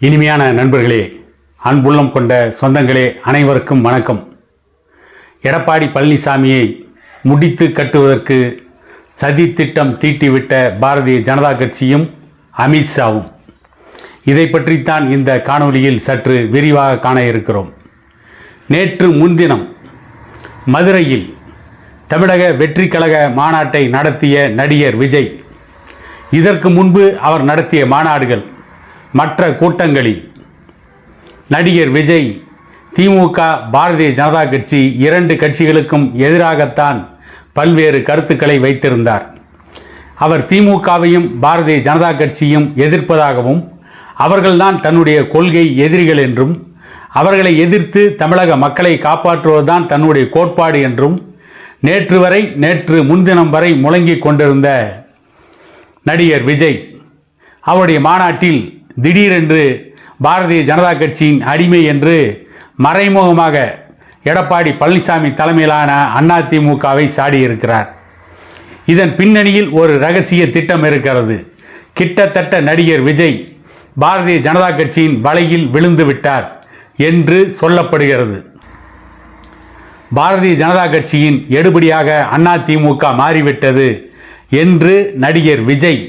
இனிமையான நண்பர்களே, அன்புள்ளம் கொண்ட சொந்தங்களே, அனைவருக்கும் வணக்கம். எடப்பாடி பழனிசாமியை முடித்து கட்டுவதற்கு சதி திட்டம் தீட்டிவிட்ட பாரதிய ஜனதா கட்சியும் அமித்ஷாவும். இதை பற்றித்தான் இந்த காணொலியில் சற்று விரிவாக காண இருக்கிறோம். நேற்று முன்தினம் மதுரையில் தமிழக வெற்றி கழக மாநாட்டை நடத்திய நடிகர் விஜய், இதற்கு முன்பு அவர் நடத்திய மாநாடுகள் மற்ற கூட்டங்களில் நடிகர் விஜய் திமுக பாரதிய ஜனதா கட்சி இரண்டு கட்சிகளுக்கும் எதிராகத்தான் பல்வேறு கருத்துக்களை வைத்திருந்தார். அவர் திமுகவையும் பாரதிய ஜனதா கட்சியும் எதிர்ப்பதாகவும், அவர்கள்தான் தன்னுடைய கொள்கை எதிரிகள் என்றும், அவர்களை எதிர்த்து தமிழக மக்களை காப்பாற்றுவதுதான் தன்னுடைய கோட்பாடு என்றும் நேற்று முன்தினம் வரை முழங்கிக் கொண்டிருந்த நடிகர் விஜய் அவருடைய மாநாட்டில் திடீரென்று பாரதிய ஜனதா கட்சியின் அடிமை என்று மறைமுகமாக எடப்பாடி பழனிசாமி தலைமையிலான அதிமுகவை சாடியிருக்கிறார். இதன் பின்னணியில் ஒரு ரகசிய திட்டம் இருக்கிறது. கிட்டத்தட்ட நடிகர் விஜய் பாரதிய ஜனதா கட்சியின் வலையில் விழுந்து விட்டார் என்று சொல்லப்படுகிறது. பாரதிய ஜனதா கட்சியின் எடுபடியாக அதிமுக மாறிவிட்டது என்று நடிகர் விஜய்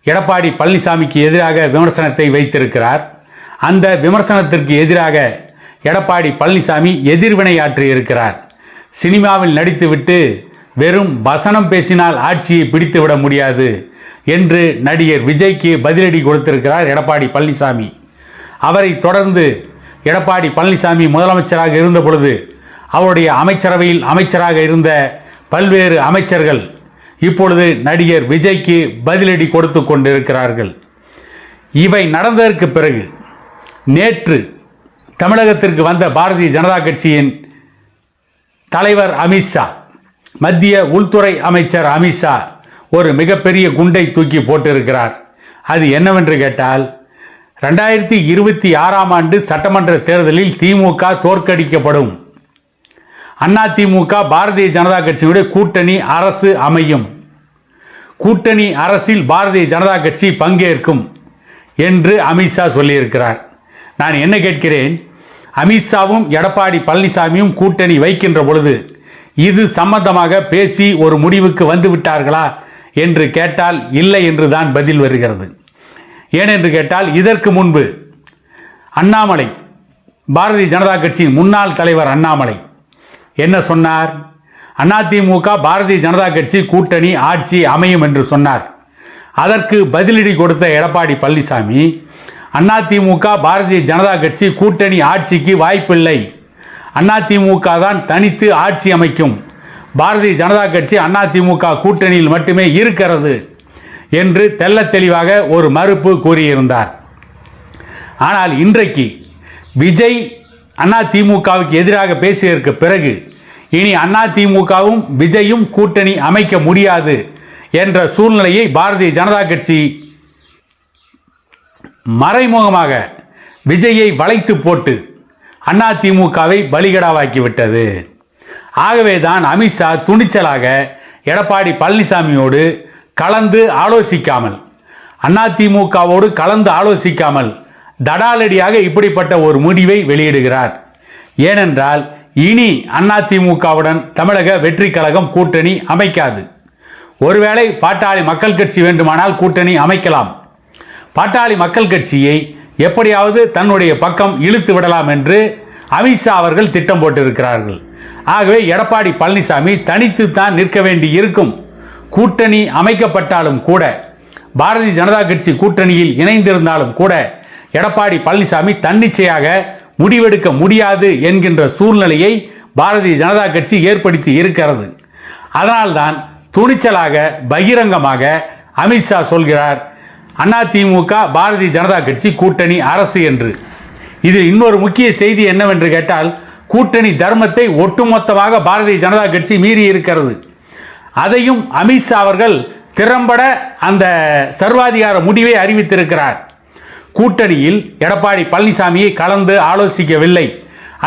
எடப்பாடி பழனிசாமிக்கு எதிராக விமர்சனத்தை வைத்திருக்கிறார். அந்த விமர்சனத்திற்கு எதிராக எடப்பாடி பழனிசாமி எதிர்வினையாற்றி இருக்கிறார். சினிமாவில் நடித்துவிட்டு வெறும் வசனம் பேசினால் ஆட்சியை பிடித்துவிட முடியாது என்று நடிகர் விஜய்க்கு பதிலடி கொடுத்திருக்கிறார் எடப்பாடி பழனிசாமி. அவரை தொடர்ந்து எடப்பாடி பழனிசாமி முதலமைச்சராக இருந்த பொழுது அவருடைய அமைச்சரவையில் அமைச்சராக இருந்த பல்வேறு அமைச்சர்கள் இப்பொழுது நடிகர் விஜய்க்கு பதிலடி கொடுத்து கொண்டிருக்கிறார்கள். இவை நடந்ததற்கு பிறகு நேற்று தமிழகத்திற்கு வந்த பாரதிய ஜனதா கட்சியின் தலைவர் அமித்ஷா, மத்திய உள்துறை அமைச்சர் அமித்ஷா ஒரு மிகப்பெரிய குண்டை தூக்கி போட்டிருக்கிறார். அது என்னவென்று கேட்டால், 2026ஆம் ஆண்டு சட்டமன்ற தேர்தலில் திமுக தோற்கடிக்கப்படும், அதிமுக பாரதிய ஜனதா கட்சியுடைய கூட்டணி அரசு அமையும், கூட்டணி அரசில் பாரதிய ஜனதா கட்சி பங்கேற்கும் என்று அமித்ஷா சொல்லியிருக்கிறார். நான் என்ன கேட்கிறேன், அமித்ஷாவும் எடப்பாடி பழனிசாமியும் கூட்டணி வைக்கின்ற பொழுது இது சம்பந்தமாக பேசி ஒரு முடிவுக்கு வந்து விட்டார்களா என்று கேட்டால் இல்லை என்று தான் பதில் வருகிறது. ஏனென்று கேட்டால், இதற்கு முன்பு அண்ணாமலை, பாரதிய ஜனதா கட்சியின் முன்னாள் தலைவர் அண்ணாமலை என்ன சொன்னார்? அதிமுக பாரதிய ஜனதா கட்சி கூட்டணி ஆட்சி அமையும் என்று சொன்னார். அதற்கு பதிலடி கொடுத்த எடப்பாடி பழனிசாமி, அதிமுக பாரதிய ஜனதா கட்சி கூட்டணி ஆட்சிக்கு வாய்ப்பில்லை, அதிமுக தான் தனித்து ஆட்சி அமைக்கும், பாரதிய ஜனதா கட்சி அதிமுக கூட்டணியில் மட்டுமே இருக்கிறது என்று தெள்ளத் தெளிவாக ஒரு மறுப்பு கூறியிருந்தார். ஆனால் இன்றைக்கு விஜய் அதிமுகவுக்கு எதிராக பேசியதற்கு பிறகு இனி அதிமுகவும் விஜயும் கூட்டணி அமைக்க முடியாது என்ற சூழ்நிலையை பாரதிய ஜனதா கட்சி மறைமுகமாக விஜயை வளைத்து போட்டு அதிமுகவை பலிகடாவாக்கிவிட்டது. ஆகவேதான் அமித்ஷா துணிச்சலாக எடப்பாடி பழனிசாமியோடு கலந்து ஆலோசிக்காமல், அதிமுகவோடு கலந்து ஆலோசிக்காமல் தடாலடியாக இப்படிப்பட்ட ஒரு முடிவை வெளியிடுகிறார். ஏனென்றால் இனி அதிமுகவுடன் தமிழக வெற்றி கழகம் கூட்டணி அமைக்காது. ஒருவேளை பாட்டாளி மக்கள் கட்சி வேண்டுமானால் கூட்டணி அமைக்கலாம். பாட்டாளி மக்கள் கட்சியை எப்படியாவது தன்னுடைய பக்கம் இழுத்து விடலாம் என்று அமித்ஷா அவர்கள் திட்டம் போட்டிருக்கிறார்கள். ஆகவே எடப்பாடி பழனிசாமி தனித்து தான் நிற்க வேண்டி இருக்கும். கூட்டணி அமைக்கப்பட்டாலும் கூட, பாரதிய ஜனதா கட்சி கூட்டணியில் இணைந்திருந்தாலும் கூட எடப்பாடி பழனிசாமி தன்னிச்சையாக முடிவெடுக்க முடியாது என்கின்ற சூழ்நிலையை பாரதிய ஜனதா கட்சி ஏற்படுத்தி இருக்கிறது. அதனால்தான் துணிச்சலாக பகிரங்கமாக அமித்ஷா சொல்கிறார், அதிமுக பாரதிய ஜனதா கட்சி கூட்டணி அரசு என்று. இது இன்னொரு முக்கிய செய்தி என்னவென்று கேட்டால், கூட்டணி தர்மத்தை ஒட்டுமொத்தமாக பாரதிய ஜனதா கட்சி மீறி இருக்கிறது. அதையும் அமித்ஷா அவர்கள் திறம்பட அந்த சர்வாதிகார முடிவை அறிவித்திருக்கிறார். கூட்டணியில் எடப்பாடி பழனிசாமியை கலந்து ஆலோசிக்கவில்லை,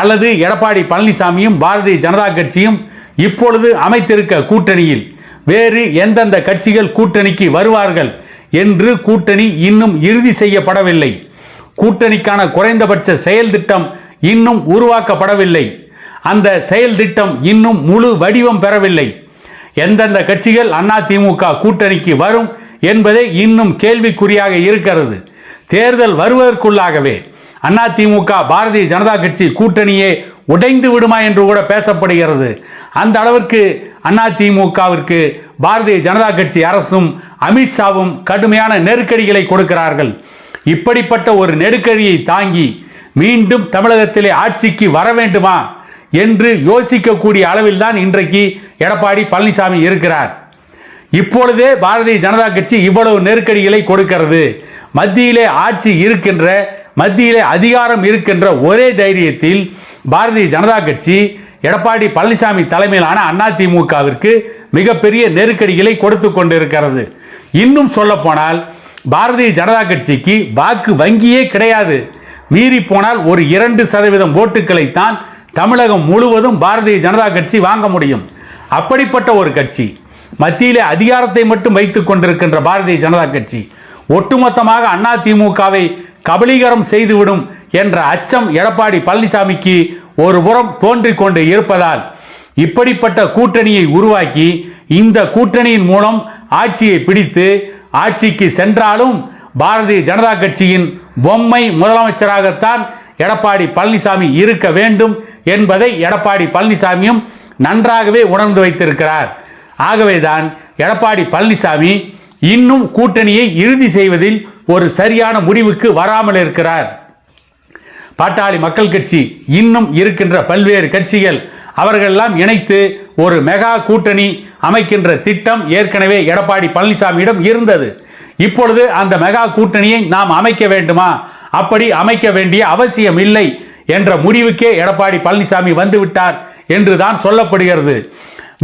அல்லது எடப்பாடி பழனிசாமியும் பாரதிய ஜனதா கட்சியும் இப்பொழுது அமைத்திருக்க கூட்டணியில் வேறு எந்தெந்த கட்சிகள் கூட்டணிக்கு வருவார்கள் என்று கூட்டணி இன்னும் இறுதி செய்யப்படவில்லை. கூட்டணிக்கான குறைந்தபட்ச செயல் திட்டம் இன்னும் உருவாக்கப்படவில்லை. அந்த செயல் திட்டம் இன்னும் முழு வடிவம் பெறவில்லை. எந்தெந்த கட்சிகள் அதிமுக கூட்டணிக்கு வரும் என்பதே இன்னும் கேள்விக்குறியாக இருக்கிறது. தேர்தல் வருவதற்குள்ளாகவே அதிமுக பாரதிய ஜனதா கட்சி கூட்டணியே உடைந்து விடுமா என்று கூட பேசப்படுகிறது. அந்த அளவிற்கு அதிமுகவிற்கு பாரதிய ஜனதா கட்சி அரசும் அமித்ஷாவும் கடுமையான நெருக்கடிகளை கொடுக்கிறார்கள். இப்படிப்பட்ட ஒரு நெருக்கடியை தாங்கி மீண்டும் தமிழகத்திலே ஆட்சிக்கு வர வேண்டுமா என்று யோசிக்கக்கூடிய அளவில் தான் இன்றைக்கு எடப்பாடி பழனிசாமி இருக்கிறார். இப்பொழுதே பாரதிய ஜனதா கட்சி இவ்வளவு நெருக்கடிகளை கொடுக்கிறது. மத்தியிலே ஆட்சி இருக்கின்ற, மத்தியிலே அதிகாரம் இருக்கின்ற ஒரே தைரியத்தில் பாரதிய ஜனதா கட்சி எடப்பாடி பழனிசாமி தலைமையிலான அதிமுகவிற்கு மிகப்பெரிய நெருக்கடிகளை கொடுத்து கொண்டிருக்கிறது. இன்னும் சொல்ல போனால் பாரதிய ஜனதா கட்சிக்கு வாக்கு வங்கியே கிடையாது. மீறி போனால் ஒரு 2% ஓட்டுக்களைத்தான் தமிழகம் முழுவதும் பாரதிய ஜனதா கட்சி வாங்க முடியும். அப்படிப்பட்ட ஒரு கட்சி, மத்தியிலே அதிகாரத்தை மட்டும் வைத்துக் கொண்டிருக்கின்ற பாரதிய ஜனதா கட்சி ஒட்டுமொத்தமாக அதிமுகவை கபலீகரம் செய்துவிடும் என்ற அச்சம் எடப்பாடி பழனிசாமிக்கு ஒரு புறம் தோன்றிக் கொண்டு இருப்பதால் இப்படிப்பட்ட கூட்டணியை உருவாக்கி இந்த கூட்டணியின் மூலம் ஆட்சியை பிடித்து ஆட்சிக்கு சென்றாலும் பாரதிய ஜனதா கட்சியின் பொம்மை முதலமைச்சராகத்தான் எடப்பாடி பழனிசாமி இருக்க வேண்டும் என்பதை எடப்பாடி பழனிசாமியும் நன்றாகவே உணர்ந்து வைத்திருக்கிறார். ஆகவேதான் எடப்பாடி பழனிசாமி இன்னும் கூட்டணியை இறுதி செய்வதில் ஒரு சரியான முடிவுக்கு வராமல் இருக்கிறார். பாட்டாளி மக்கள் கட்சி இன்னும் இருக்கின்ற பல்வேறு கட்சிகள் அவர்களெல்லாம் இணைத்து ஒரு மெகா கூட்டணி அமைக்கின்ற திட்டம் ஏற்கனவே எடப்பாடி பழனிசாமியிடம் இருந்தது. இப்பொழுது அந்த மெகா கூட்டணியை நாம் அமைக்க வேண்டுமா, அப்படி அமைக்க வேண்டிய அவசியம் இல்லை என்ற முடிவுக்கே எடப்பாடி பழனிசாமி வந்துவிட்டார் என்றுதான் சொல்லப்படுகிறது.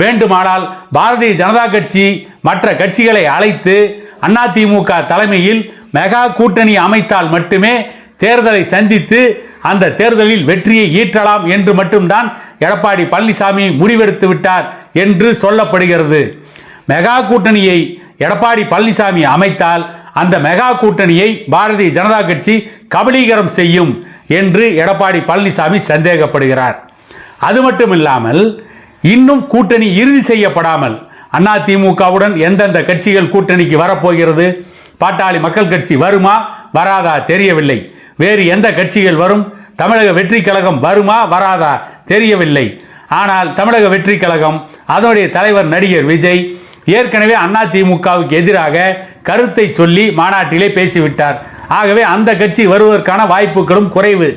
வேண்டுமானால் பாரதிய ஜனதா கட்சி மற்ற கட்சிகளை அழைத்து அதிமுக தலைமையில் மெகா கூட்டணி அமைத்தால் மட்டுமே தேர்தலை சந்தித்து அந்த தேர்தலில் வெற்றியை ஈட்டலாம் என்று மட்டும்தான் எடப்பாடி பழனிசாமி முடிவெடுத்து விட்டார் என்று சொல்லப்படுகிறது. மெகா கூட்டணியை எடப்பாடி பழனிசாமி அமைத்தால் அந்த மெகா கூட்டணியை பாரதிய ஜனதா கட்சி கபலீகரம் செய்யும் என்று எடப்பாடி பழனிசாமி சந்தேகப்படுகிறார். அது மட்டும் இல்லாமல் இன்னும் கூட்டணி இறுதி செய்யப்படாமல் அதிமுகவுடன் எந்தெந்த கட்சிகள் கூட்டணிக்கு வரப்போகிறது, பாட்டாளி மக்கள் கட்சி வருமா வராதா தெரியவில்லை. வேறு எந்த கட்சிகள் வரும், தமிழக வெற்றி கழகம் வருமா வராதா தெரியவில்லை. ஆனால் தமிழக வெற்றி கழகம் அதனுடைய தலைவர் நடிகர் விஜய் ஏற்கனவே அதிமுகவுக்கு எதிராக கருத்தை சொல்லி மாநாட்டிலே பேசிவிட்டார். ஆகவே அந்த கட்சி வருவதற்கான வாய்ப்புகளும் குறைவு.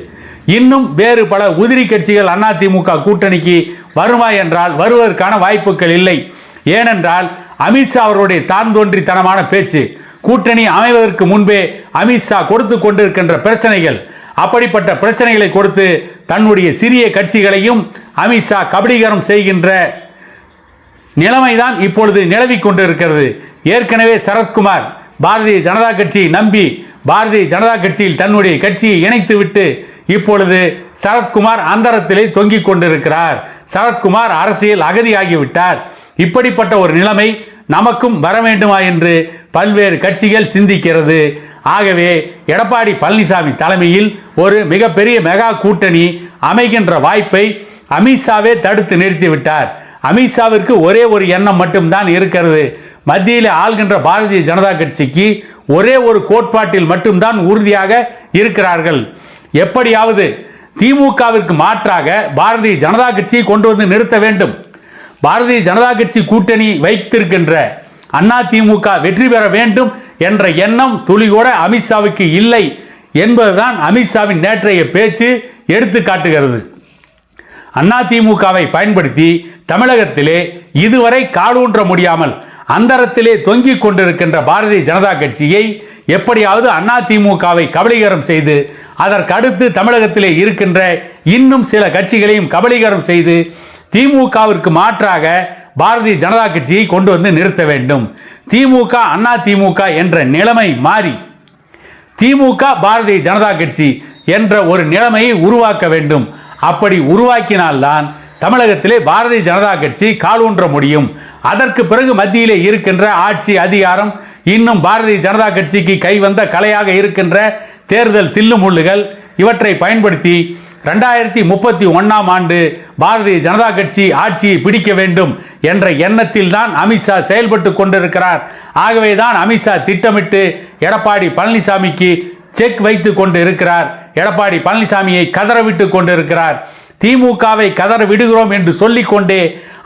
இன்னும் வேறு பல உதிரி கட்சிகள் அதிமுக கூட்டணிக்கு வருமா என்றால் வருவதற்கான வாய்ப்புகள் இல்லை. ஏனென்றால் அமித்ஷா அவர்களுடைய தான் தோன்றித்தனமான பேச்சு, கூட்டணி அமைவதற்கு முன்பே அமித்ஷா கொடுத்து கொண்டிருக்கின்ற பிரச்சனைகள், அப்படிப்பட்ட பிரச்சனைகளை கொடுத்து தன்னுடைய சிறிய கட்சிகளையும் அமித்ஷா கபலீகரம் செய்கின்ற நிலைமைதான் இப்பொழுது நிலவிக் கொண்டிருக்கிறது. ஏற்கனவே சரத்குமார் பாரதிய ஜனதா கட்சியை நம்பி பாரதிய ஜனதா கட்சியில் தன்னுடைய கட்சியை இணைத்துவிட்டு இப்பொழுது சரத்குமார் அந்தரத்திலே தொங்கிக் கொண்டிருக்கிறார். சரத்குமார் அரசியல் அகதியாகிவிட்டார். இப்படிப்பட்ட ஒரு நிலைமை நமக்கும் வர வேண்டுமா என்று பல்வேறு கட்சிகள் சிந்திக்கிறது. ஆகவே எடப்பாடி பழனிசாமி தலைமையில் ஒரு மிகப்பெரிய மெகா கூட்டணி அமைகின்ற வாய்ப்பை அமித்ஷாவே தடுத்து நிறுத்திவிட்டார். அமித்ஷாவிற்கு ஒரே ஒரு எண்ணம் மட்டும்தான் இருக்கிறது. மத்தியில் ஆள்கின்ற பாரதிய ஜனதா கட்சிக்கு ஒரே ஒரு கோட்பாட்டில் மட்டும்தான் உறுதியாக இருக்கிறார்கள். எப்படியாவது திமுகவிற்கு மாற்றாக பாரதிய ஜனதா கட்சியை கொண்டு வந்து நிறுத்த வேண்டும். பாரதிய ஜனதா கட்சி கூட்டணி வைத்திருக்கின்ற அதிமுக வெற்றி பெற வேண்டும் என்ற எண்ணம் துளிகூட அமித்ஷாவுக்கு இல்லை என்பதுதான் அமித்ஷாவின் நேற்றைய பேச்சு எடுத்து காட்டுகிறது. அதிமுகவை பயன்படுத்தி தமிழகத்திலே இதுவரை காலூன்ற முடியாமல் அந்தரத்திலே தொங்கிக் கொண்டிருக்கின்ற பாரதிய ஜனதா கட்சியை எப்படியாவது அதிமுகவை கபலீகரம் செய்து அதற்கு அடுத்து தமிழகத்திலே இருக்கின்ற இன்னும் சில கட்சிகளையும் கபலீகரம் செய்து திமுகவிற்கு மாற்றாக பாரதிய ஜனதா கட்சியை கொண்டு வந்து நிறுத்த வேண்டும். திமுக அதிமுக என்ற நிலைமை மாறி திமுக பாரதிய ஜனதா கட்சி என்ற ஒரு நிலைமையை உருவாக்க வேண்டும். அப்படி உருவாக்கினால்தான் தமிழகத்திலே பாரதிய ஜனதா கட்சி காலூன்ற முடியும். அதற்கு பிறகு மத்தியிலே இருக்கின்ற ஆட்சி அதிகாரம் இன்னும் பாரதிய ஜனதா கட்சிக்கு கைவந்த கலையாக இருக்கின்ற தேர்தல் தில்லுமுள்ளுகள் இவற்றை பயன்படுத்தி 2031ஆம் ஆண்டு பாரதிய ஜனதா கட்சி ஆட்சியை பிடிக்க வேண்டும் என்ற எண்ணத்தில் தான் அமித்ஷா செயல்பட்டு கொண்டிருக்கிறார். ஆகவேதான் அமித்ஷா திட்டமிட்டு எடப்பாடி பழனிசாமிக்கு செக் வைத்து கொண்டு இருக்கிறார். எடப்பாடி பழனிசாமியை கதறவிட்டு கொண்டிருக்கிறார். திமுகவை கதற விடுகிறோம் என்று சொல்லிக்கொண்டே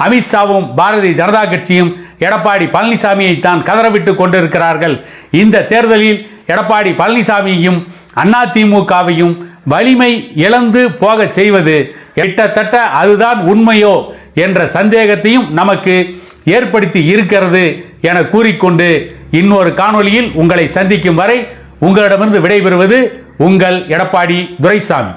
அமித்ஷாவும் பாரதிய ஜனதா கட்சியும் எடப்பாடி பழனிசாமியை தான் கதறவிட்டு கொண்டிருக்கிறார்கள். இந்த தேர்தலில் எடப்பாடி பழனிசாமியையும் அதிமுகவையும் வலிமை இழந்து போக செய்வது கிட்டத்தட்ட அதுதான் உண்மையோ என்ற சந்தேகத்தையும் நமக்கு ஏற்படுத்தி இருக்கிறது என கூறிக்கொண்டு இன்னொரு காணொளியில் உங்களை சந்திக்கும் வரை உங்களிடமிருந்து விடைபெறுவது உங்கள் எடப்பாடி துரைசாமி.